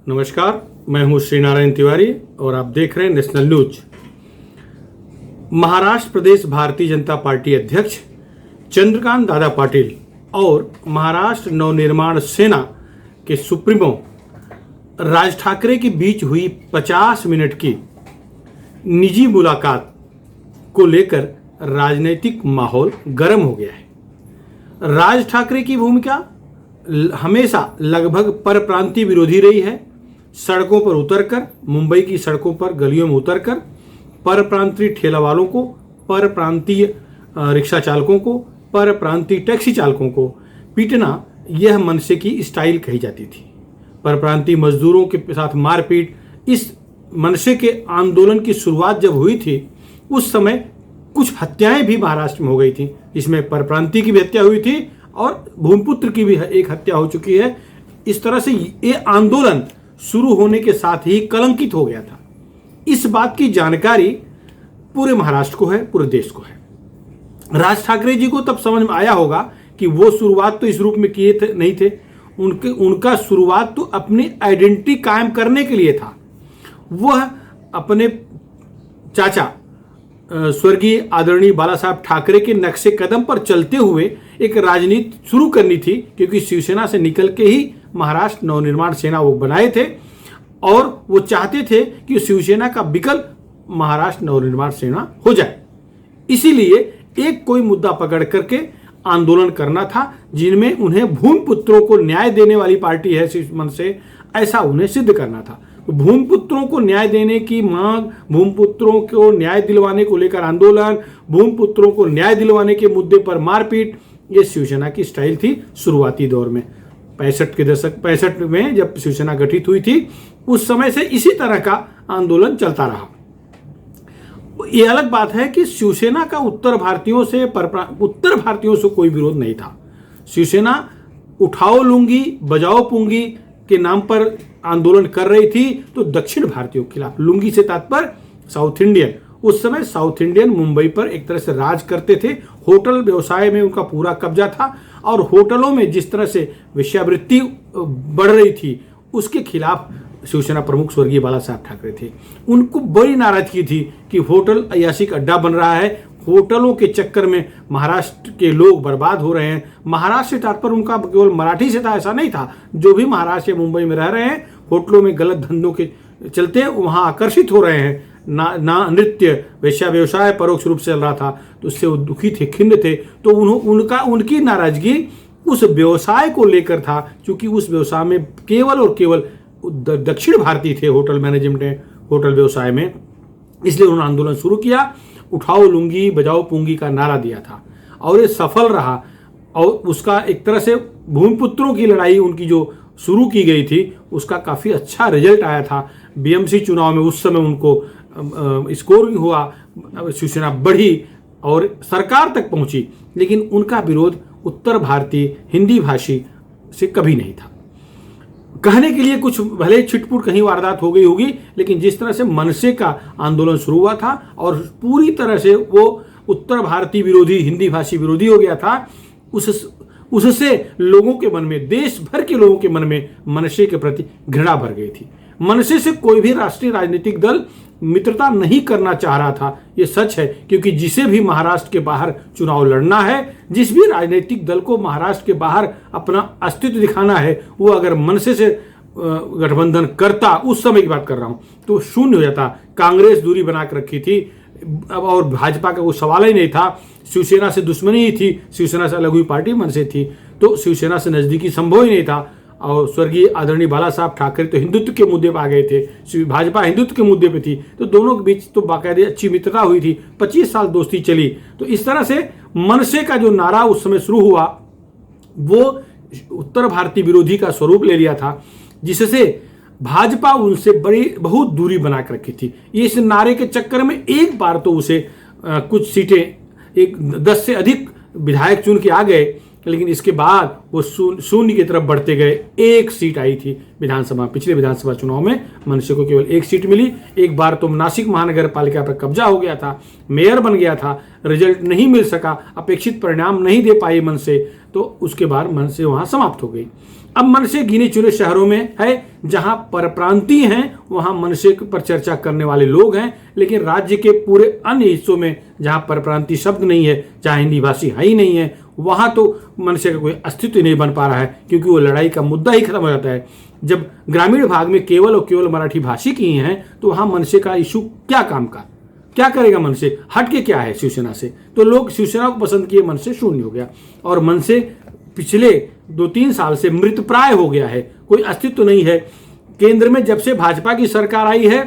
नमस्कार, मैं हूं श्री नारायण तिवारी और आप देख रहे हैं नेशनल न्यूज। महाराष्ट्र प्रदेश भारतीय जनता पार्टी अध्यक्ष चंद्रकांत दादा पाटिल और महाराष्ट्र नवनिर्माण सेना के सुप्रीमो राज ठाकरे के बीच हुई 50 मिनट की निजी मुलाकात को लेकर राजनीतिक माहौल गर्म हो गया है। राज ठाकरे की भूमिका हमेशा लगभग परप्रांतीय विरोधी रही है। सड़कों पर उतरकर, मुंबई की सड़कों पर गलियों में उतरकर परप्रांतीय ठेला वालों को, परप्रांतीय रिक्शा चालकों को, परप्रांतीय टैक्सी चालकों को पीटना यह मनसे की स्टाइल कही जाती थी। परप्रांतीय मजदूरों के साथ मारपीट, इस मनसे के आंदोलन की शुरुआत जब हुई थी उस समय कुछ हत्याएं भी महाराष्ट्र में हो गई थी, जिसमें परप्रांतीय की भी हत्या हुई थी और भूमिपुत्र की भी एक हत्या हो चुकी है। इस तरह से ये आंदोलन शुरू होने के साथ ही कलंकित हो गया था। इस बात की जानकारी पूरे महाराष्ट्र को है, पूरे देश को है। राज ठाकरे जी को तब समझ में आया होगा कि वो शुरुआत तो इस रूप में किए थे नहीं थे। उनका शुरुआत तो अपनी आइडेंटिटी कायम करने के लिए था। वह अपने चाचा स्वर्गीय आदरणीय बाला साहब ठाकरे के नक्शे कदम पर चलते हुए एक राजनीति शुरू करनी थी, क्योंकि शिवसेना से निकल के ही महाराष्ट्र नवनिर्माण सेना वो बनाए थे और वो चाहते थे कि शिवसेना का विकल्प महाराष्ट्र नवनिर्माण सेना हो जाए। इसीलिए एक कोई मुद्दा पकड़ करके आंदोलन करना था, जिनमें उन्हें भूमिपुत्रों को न्याय देने वाली पार्टी है मन से, ऐसा उन्हें सिद्ध करना था। तो भूमिपुत्रों को न्याय देने की मांग, भूमिपुत्रों को न्याय दिलवाने को लेकर आंदोलन, भूमिपुत्रों को न्याय दिलवाने के मुद्दे पर मारपीट, ये शिवसेना की स्टाइल थी शुरुआती दौर में। 65 में जब शिवसेना गठित हुई थी उस समय से इसी तरह का आंदोलन चलता रहा। ये अलग बात है कि शिवसेना का उत्तर भारतीयों से कोई विरोध नहीं था। शिवसेना उठाओ लूंगी बजाओ पुंगी के नाम पर आंदोलन कर रही थी, तो दक्षिण भारतीयों के खिलाफ। लुंगी से तात्पर्य साउथ इंडियन। उस समय साउथ इंडियन मुंबई पर एक तरह से राज करते थे। होटल व्यवसाय में उनका पूरा कब्जा था और होटलों में जिस तरह से वेश्यावृत्ति बढ़ रही थी उसके खिलाफ शिवसेना प्रमुख स्वर्गीय बाला साहब ठाकरे थे। उनको बड़ी नाराजगी थी कि होटल अय्याशी का अड्डा बन रहा है, होटलों के चक्कर में महाराष्ट्र के लोग बर्बाद हो रहे हैं। महाराष्ट्र से तात्पर्य उनका केवल मराठी से था, ऐसा नहीं था। जो भी महाराष्ट्र या मुंबई में रह रहे हैं, होटलों में गलत धंधों के चलते वहां आकर्षित हो रहे हैं, ना नृत्य वेश्या व्यवसाय परोक्ष रूप से चल रहा था, तो उससे वो दुखी थे, खिन्न थे। तो उनकी नाराजगी उस व्यवसाय को लेकर था, क्योंकि उस व्यवसाय में केवल और केवल दक्षिण भारतीय थे होटल मैनेजमेंट, होटल व्यवसाय में। इसलिए उन्होंने आंदोलन शुरू किया, उठाओ लुंगी बजाओ पुंगी का नारा दिया था और ये सफल रहा। और उसका एक तरह से भूमिपुत्रों की लड़ाई उनकी जो शुरू की गई थी उसका काफ़ी अच्छा रिजल्ट आया था। बीएमसी चुनाव में उस समय उनको स्कोरिंग हुआ, शिवसेना बढ़ी और सरकार तक पहुंची, लेकिन उनका विरोध उत्तर भारतीय हिंदी भाषी से कभी नहीं था। कहने के लिए कुछ भले छिटपुट कहीं वारदात हो गई होगी, लेकिन जिस तरह से मनसे का आंदोलन शुरू हुआ था और पूरी तरह से वो उत्तर भारतीय विरोधी, हिंदी भाषी विरोधी हो गया था, उससे लोगों के मन में, देश भर के लोगों के मन में मनसे के प्रति घृणा भर गई थी। मनसे से कोई भी राष्ट्रीय राजनीतिक दल मित्रता नहीं करना चाह रहा था, ये सच है, क्योंकि जिसे भी महाराष्ट्र के बाहर चुनाव लड़ना है, जिस भी राजनीतिक दल को महाराष्ट्र के बाहर अपना अस्तित्व दिखाना है, वो अगर मनसे से गठबंधन करता, उस समय की बात कर रहा हूं, तो शून्य हो जाता। कांग्रेस दूरी बना के रखी थी और भाजपा का कोई सवाल ही नहीं था। शिवसेना से दुश्मनी ही थी, शिवसेना से अलग हुई पार्टी मनसे थी, तो शिवसेना से नजदीकी संभव ही नहीं था। और स्वर्गीय आदरणीय बाला साहब ठाकरे तो हिंदुत्व के मुद्दे पर आ गए थे, भाजपा हिंदुत्व के मुद्दे पे थी, तो दोनों के बीच तो बाकायदे अच्छी मित्रता हुई थी, 25 साल दोस्ती चली। तो इस तरह से मनसे का जो नारा उस समय शुरू हुआ वो उत्तर भारतीय विरोधी का स्वरूप ले लिया था, जिससे भाजपा उनसे बहुत दूरी बना कर रखी थी। इस नारे के चक्कर में एक बार तो उसे कुछ सीटें, 10 से अधिक विधायक चुन के आ गए, लेकिन इसके बाद वो शून्य की तरफ बढ़ते गए। एक सीट आई थी विधानसभा, पिछले विधानसभा चुनाव में मनसे को केवल एक सीट मिली। एक बार तो नासिक महानगर पालिका पर कब्जा हो गया था, मेयर बन गया था, रिजल्ट नहीं मिल सका, अपेक्षित परिणाम नहीं दे पाई मनसे, तो उसके बाद मनसे वहां समाप्त हो गई। अब मनसे गिने चुने शहरों में है, जहां परप्रांतीय हैं वहां मनसे पर चर्चा करने वाले लोग हैं, लेकिन राज्य के पूरे अन्य हिस्सों में जहां परप्रांतीय शब्द नहीं है, जहां हिंदी भाषी है ही नहीं है, वहां तो मनसे का कोई अस्तित्व नहीं बन पा रहा है, क्योंकि वो लड़ाई का मुद्दा ही खत्म हो जाता है। जब ग्रामीण भाग में केवल और केवल मराठी भाषी की हैं, तो वहां मनसे का इशू क्या काम का, क्या करेगा मनसे, हट के क्या है शिवसेना से? तो लोग शिवसेना को पसंद किए, मनसे शून्य हो गया। और मनसे पिछले 2-3 साल से मृतप्राय हो गया है, कोई अस्तित्व नहीं है। केंद्र में जब से भाजपा की सरकार आई है,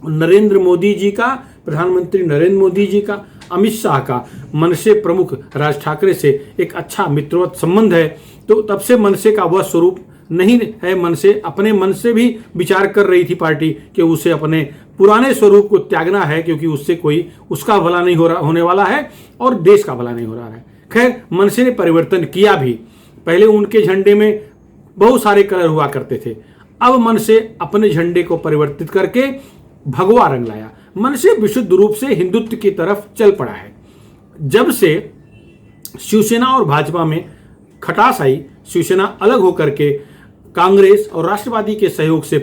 नरेंद्र मोदी जी का, प्रधानमंत्री नरेंद्र मोदी जी का, अमित शाह का मनसे प्रमुख राज ठाकरे से एक अच्छा मित्रवत संबंध है, तो तब से मनसे का वह स्वरूप नहीं है। मनसे अपने मन से भी विचार कर रही थी पार्टी कि उसे अपने पुराने स्वरूप को त्यागना है, क्योंकि उससे कोई उसका भला नहीं होने वाला है और देश का भला नहीं हो रहा है। खैर, मनसे ने परिवर्तन किया भी। पहले उनके झंडे में बहुत सारे कलर हुआ करते थे, अब मनसे अपने झंडे को परिवर्तित करके भगवा रंग लाया। मनसे विशुद्ध रूप से हिंदुत्व की तरफ चल पड़ा है। जब से शिवसेना और भाजपा में खटास आई, शिवसेना अलग होकर के कांग्रेस और राष्ट्रवादी के सहयोग से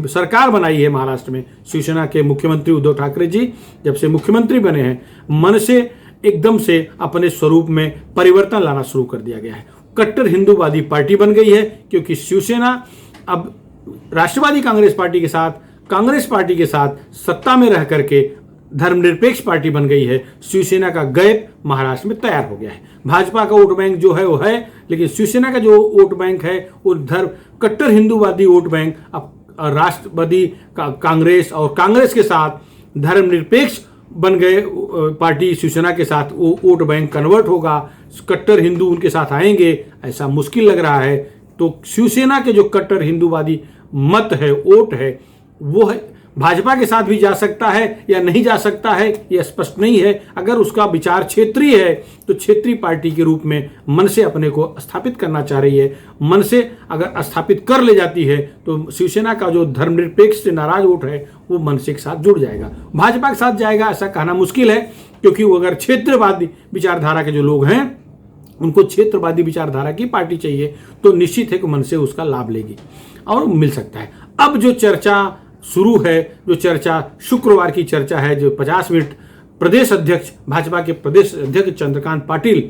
सरकार बनाई है महाराष्ट्र में, शिवसेना के मुख्यमंत्री उद्धव ठाकरे जी जब से मुख्यमंत्री बने हैं, मनसे एकदम से अपने स्वरूप में परिवर्तन लाना शुरू कर दिया गया है। कट्टर हिंदूवादी पार्टी बन गई है, क्योंकि शिवसेना अब राष्ट्रवादी कांग्रेस पार्टी के साथ, कांग्रेस पार्टी के साथ सत्ता में रह करके धर्मनिरपेक्ष पार्टी बन गई है। शिवसेना का गैप महाराष्ट्र में तैयार हो गया है। भाजपा का वोट बैंक जो है वो है, लेकिन शिवसेना का जो वोट बैंक है वो कट्टर हिंदूवादी वोट बैंक अब राष्ट्रवादी कांग्रेस और कांग्रेस के साथ धर्मनिरपेक्ष बन गए पार्टी शिवसेना के साथ वो वोट बैंक कन्वर्ट होगा, कट्टर हिंदू उनके साथ आएंगे, ऐसा मुश्किल लग रहा है। तो शिवसेना के जो कट्टर हिंदूवादी मत है, वोट है, वो है भाजपा के साथ भी जा सकता है या नहीं जा सकता है, यह स्पष्ट नहीं है। अगर उसका विचार क्षेत्रीय है तो क्षेत्रीय पार्टी के रूप में मनसे अपने को स्थापित करना चाह रही है। मनसे अगर स्थापित कर ले जाती है तो शिवसेना का जो धर्मनिरपेक्ष से नाराज वोट है वो मनसे के साथ जुड़ जाएगा। भाजपा के साथ जाएगा ऐसा कहना मुश्किल है, क्योंकि वो अगर क्षेत्रवादी विचारधारा के जो लोग हैं उनको क्षेत्रवादी विचारधारा की पार्टी चाहिए, तो निश्चित है कि मनसे उसका लाभ लेगी और मिल सकता है। अब जो चर्चा शुरू है, जो चर्चा शुक्रवार की चर्चा है, जो 50 मिनट प्रदेश अध्यक्ष, भाजपा के प्रदेश अध्यक्ष चंद्रकांत पाटिल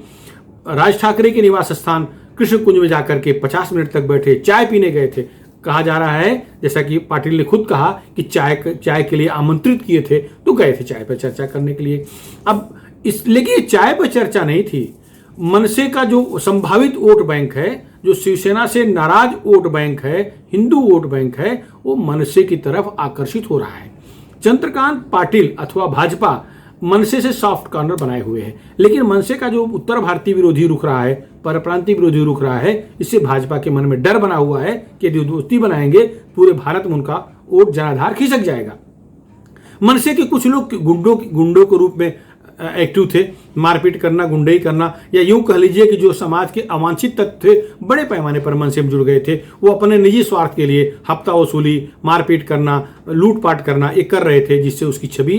राज ठाकरे के निवास स्थान कृष्ण कुंज में जाकर के 50 मिनट तक बैठे, चाय पीने गए थे। कहा जा रहा है, जैसा कि पाटिल ने खुद कहा कि चाय के लिए आमंत्रित किए थे तो गए थे चाय पर चर्चा करने के लिए। अब लेकिन चाय पर चर्चा नहीं थी। मनसे का जो संभावित वोट बैंक है, जो शिवसेना से नाराज वोट बैंक है, हिंदू वोट बैंक है, वो मनसे की तरफ आकर्षित हो रहा है। चंद्रकांत पाटिल अथवा भाजपा मनसे से सॉफ्ट कॉर्नर बनाए हुए है, लेकिन मनसे का जो उत्तर भारतीय विरोधी रुख रहा है, परप्रांतीय विरोधी रुख रहा है, इससे भाजपा के मन में डर बना हुआ है कि यदि दोस्ती बनाएंगे पूरे भारत में उनका वोट जनाधार खिसक जाएगा। मनसे के कुछ लोग गुंडों के रूप में एक्टिव थे, मारपीट करना, गुंडई करना, या यूं कह लीजिए कि जो समाज के अवांछित तत्व थे बड़े पैमाने पर मनसे में जुड़ गए थे। वो अपने निजी स्वार्थ के लिए हफ्ता वसूली, मारपीट करना, लूटपाट करना ये कर रहे थे, जिससे उसकी छवि,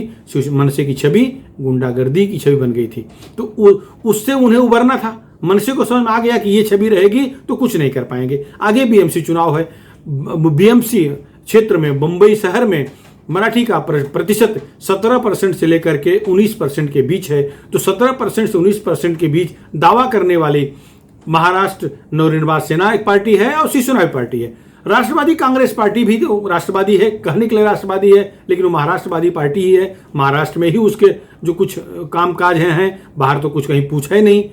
मनसे की छवि गुंडागर्दी की छवि बन गई थी। तो उससे उन्हें उबरना था। मनसे को समझ में आ गया कि ये छवि रहेगी तो कुछ नहीं कर पाएंगे। आगे बीएमसी चुनाव है, बीएमसी क्षेत्र में बंबई शहर में मराठी का प्रतिशत 17% से लेकर के 19% के बीच है। तो 17% से 19% के बीच दावा करने वाली महाराष्ट्र नवनिर्माण सेना एक पार्टी है और शिवसेना एक पार्टी है। राष्ट्रवादी कांग्रेस पार्टी भी तो राष्ट्रवादी है, कहने के लिए राष्ट्रवादी है, लेकिन वो महाराष्ट्रवादी पार्टी ही है। महाराष्ट्र में ही उसके जो कुछ कामकाज हैं, बाहर तो कुछ कहीं पूछा ही नहीं।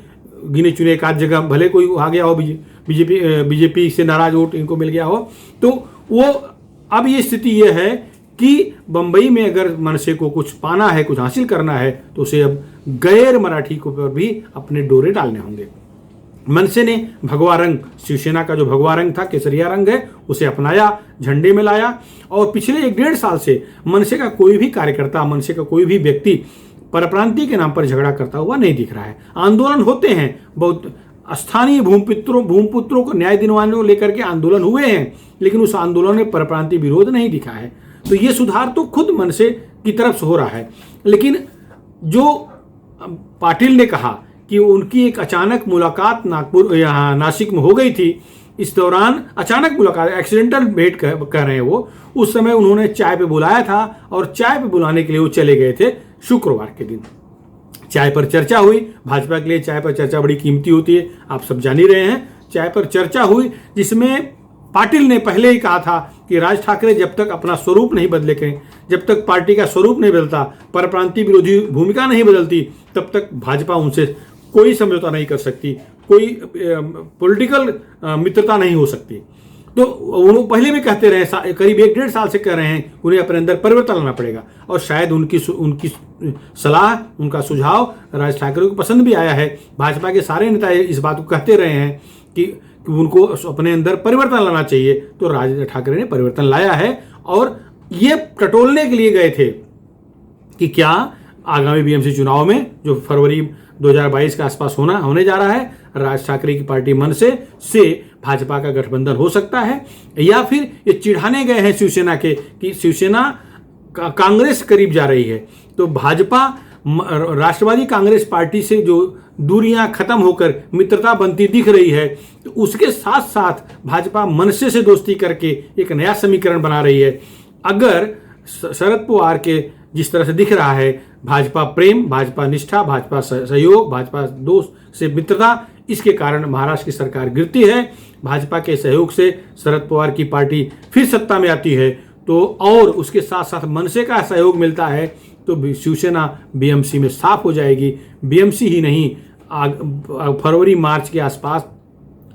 गिने चुने एक आध जगह भले कोई आ गया हो, बीजेपी से नाराज वोट इनको मिल गया हो, तो वो अब ये स्थिति ये है कि बंबई में अगर मनसे को कुछ पाना है, कुछ हासिल करना है, तो उसे अब गैर मराठी को पर भी अपने डोरे डालने होंगे। मनसे ने भगवा रंग, शिवसेना का जो भगवा रंग था, केसरिया रंग है, उसे अपनाया, झंडे में लाया। और पिछले 1-1.5 साल से मनसे का कोई भी कार्यकर्ता, मनसे का कोई भी व्यक्ति परप्रांतीय के नाम पर झगड़ा करता हुआ नहीं दिख रहा है। आंदोलन होते हैं, बहुत स्थानीय भूमिपुत्रों को न्याय दिलवाने को लेकर के आंदोलन हुए हैं, लेकिन उस आंदोलन में परप्रांतीय विरोध नहीं दिखा है। तो ये सुधार तो खुद मनसे की तरफ से हो रहा है। लेकिन जो पाटिल ने कहा कि उनकी एक अचानक मुलाकात नासिक में हो गई थी, इस दौरान अचानक मुलाकात, एक्सीडेंटल भेंट कर रहे हैं वो, उस समय उन्होंने चाय पे बुलाया था और चाय पे बुलाने के लिए वो चले गए थे शुक्रवार के दिन। चाय पर चर्चा हुई, भाजपा के लिए चाय पर चर्चा बड़ी कीमती होती है, आप सब जान ही रहे हैं। चाय पर चर्चा हुई जिसमें पाटिल ने पहले ही कहा था कि राज ठाकरे जब तक अपना स्वरूप नहीं बदलेंगे, जब तक पार्टी का स्वरूप नहीं बदलता, परप्रांतीय विरोधी भूमिका नहीं बदलती, तब तक भाजपा उनसे कोई समझौता नहीं कर सकती, कोई पॉलिटिकल मित्रता नहीं हो सकती। तो वो पहले भी कहते रहे, करीब 1-1.5 साल से कह रहे हैं, उन्हें अपने अंदर परिवर्तन लाना पड़ेगा। और शायद उनकी सलाह, उनका सुझाव राज ठाकरे को पसंद भी आया है। भाजपा के सारे नेता इस बात को कहते रहे हैं कि उनको अपने अंदर परिवर्तन लाना चाहिए। तो राज ठाकरे ने परिवर्तन लाया है और ये टटोलने के लिए गए थे कि क्या आगामी बीएमसी चुनाव में जो फरवरी 2022 के आसपास होने जा रहा है, राज ठाकरे की पार्टी मनसे से भाजपा का गठबंधन हो सकता है, या फिर ये चिढ़ाने गए हैं शिवसेना के कि शिवसेना कांग्रेस करीब जा रही है। तो भाजपा राष्ट्रवादी कांग्रेस पार्टी से जो दूरियां खत्म होकर मित्रता बनती दिख रही है, तो उसके साथ साथ भाजपा मनसे से दोस्ती करके एक नया समीकरण बना रही है। अगर शरद पवार के जिस तरह से दिख रहा है, भाजपा प्रेम, भाजपा निष्ठा, भाजपा सहयोग, भाजपा दोस्त से मित्रता, इसके कारण महाराष्ट्र की सरकार गिरती है। भाजपा के सहयोग से शरद पवार की पार्टी फिर सत्ता में आती है, तो और उसके साथ साथ मनसे का सहयोग मिलता है, तो शिवसेना बीएमसी में साफ हो जाएगी। बीएमसी ही नहीं, फरवरी मार्च के आसपास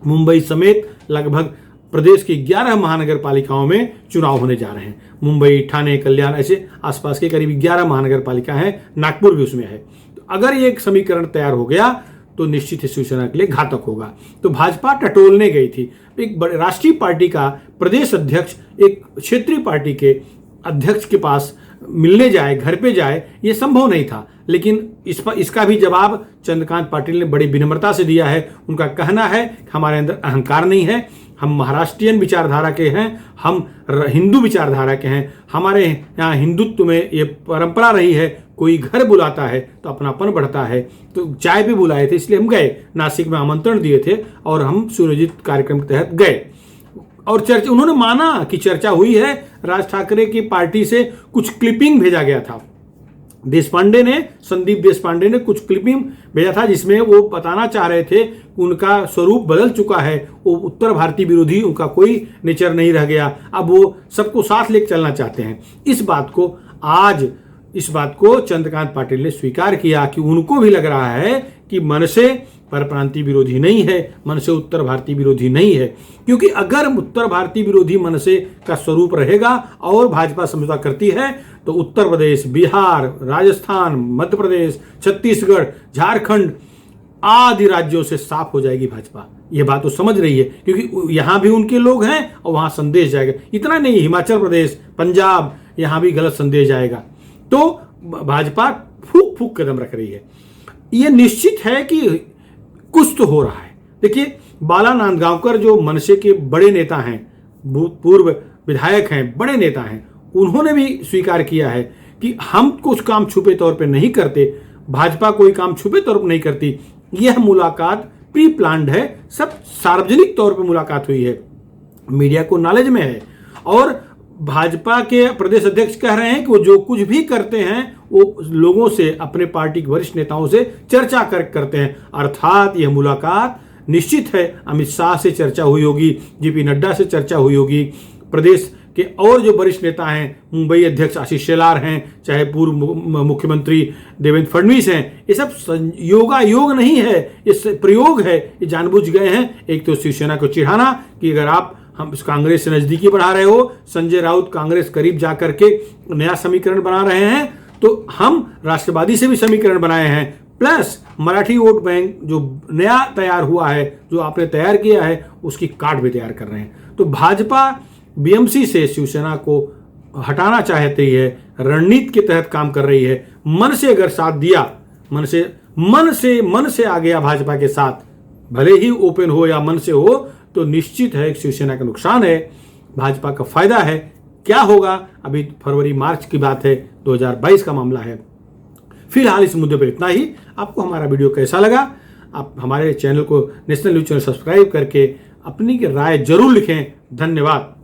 मुंबई समेत लगभग प्रदेश की 11 महानगर पालिकाओं में चुनाव होने जा रहे हैं। मुंबई, ठाणे, कल्याण, ऐसे आसपास के करीब 11 महानगर पालिका हैं, नागपुर भी उसमें है। तो अगर ये एक समीकरण तैयार हो गया तो निश्चित ही शिवसेना के लिए घातक होगा। तो भाजपा टटोलने गई थी। एक बड़े राष्ट्रीय पार्टी का प्रदेश अध्यक्ष एक क्षेत्रीय पार्टी के अध्यक्ष के पास मिलने जाए, घर पे जाए, ये संभव नहीं था। लेकिन इसका भी जवाब चंद्रकांत पाटिल ने बड़ी विनम्रता से दिया है। उनका कहना है हमारे अंदर अहंकार नहीं है, हम महाराष्ट्रियन विचारधारा के हैं, हम हिंदू विचारधारा के हैं, हमारे यहाँ हिंदुत्व में ये परंपरा रही है, कोई घर बुलाता है तो अपनापन बढ़ता है। तो चाय पे बुलाए थे, इसलिए हम गए, नासिक में आमंत्रण दिए थे और हम सुनियोजित कार्यक्रम के तहत गए। और चर्चा, उन्होंने माना कि चर्चा हुई है, राज ठाकरे की पार्टी से कुछ क्लिपिंग भेजा गया था। संदीप देशपांडे ने कुछ क्लिपिंग भेजा था जिसमें वो बताना चाह रहे थे उनका स्वरूप बदल चुका है, वो उत्तर भारतीय विरोधी, उनका कोई नेचर नहीं रह गया, अब वो सबको साथ लेकर चलना चाहते हैं। इस बात को चंद्रकांत पाटिल ने स्वीकार किया कि उनको भी लग रहा है कि मनसे परप्रांतीय विरोधी नहीं है, मनसे उत्तर भारतीय विरोधी नहीं है। क्योंकि अगर उत्तर भारतीय विरोधी मनसे का स्वरूप रहेगा और भाजपा समझौता करती है तो उत्तर प्रदेश, बिहार, राजस्थान, मध्य प्रदेश, छत्तीसगढ़, झारखंड आदि राज्यों से साफ हो जाएगी भाजपा। ये बात तो समझ रही है, क्योंकि यहां भी उनके लोग हैं और वहां संदेश जाएगा। इतना नहीं, हिमाचल प्रदेश, पंजाब, यहां भी गलत संदेश जाएगा। तो भाजपा फूक फूक कदम रख रही है। यह निश्चित है कि कुछ तो हो रहा है। देखिए, बाला नांदगांवकर जो मनसे के बड़े नेता हैं, पूर्व विधायक हैं, बड़े नेता हैं, उन्होंने भी स्वीकार किया है कि हम कुछ काम छुपे तौर पे नहीं करते, भाजपा कोई काम छुपे तौर पर नहीं करती। यह मुलाकात प्री प्लान्ड है, सब सार्वजनिक तौर पे मुलाकात हुई है, मीडिया को नॉलेज में है। और भाजपा के प्रदेश अध्यक्ष कह रहे हैं कि वो जो कुछ भी करते हैं वो लोगों से, अपने पार्टी के वरिष्ठ नेताओं से चर्चा करते हैं। अर्थात यह मुलाकात निश्चित है, अमित शाह से चर्चा हुई होगी, जेपी नड्डा से चर्चा हुई होगी, प्रदेश के और जो वरिष्ठ नेता हैं, मुंबई अध्यक्ष आशीष शेलार हैं, चाहे पूर्व मुख्यमंत्री देवेंद्र फडणवीस हैं, ये सब योग नहीं है, ये प्रयोग है। ये जानबूझ गए हैं एक तो शिवसेना को चिढ़ाना कि अगर आप हम इस कांग्रेस से नजदीकी बढ़ा रहे हो, संजय राउत कांग्रेस करीब जाकर के नया समीकरण बना रहे हैं, तो हम राष्ट्रवादी से भी समीकरण बनाए हैं, प्लस मराठी वोट बैंक जो नया तैयार हुआ है, जो आपने तैयार किया है, उसकी कार्ड भी तैयार कर रहे हैं। तो भाजपा बीएमसी से शिवसेना को हटाना चाहती है, रणनीति के तहत काम कर रही है। मन से अगर साथ दिया, मन से आ गया भाजपा के साथ, भले ही ओपन हो या मन से हो, तो निश्चित है शिवसेना का नुकसान है, भाजपा का फायदा है। क्या होगा अभी फरवरी मार्च की बात है, 2022 का मामला है। फिलहाल इस मुद्दे पर इतना ही। आपको हमारा वीडियो कैसा लगा? आप हमारे चैनल को नेशनल न्यूज चैनल सब्सक्राइब करके अपनी राय जरूर लिखें। धन्यवाद।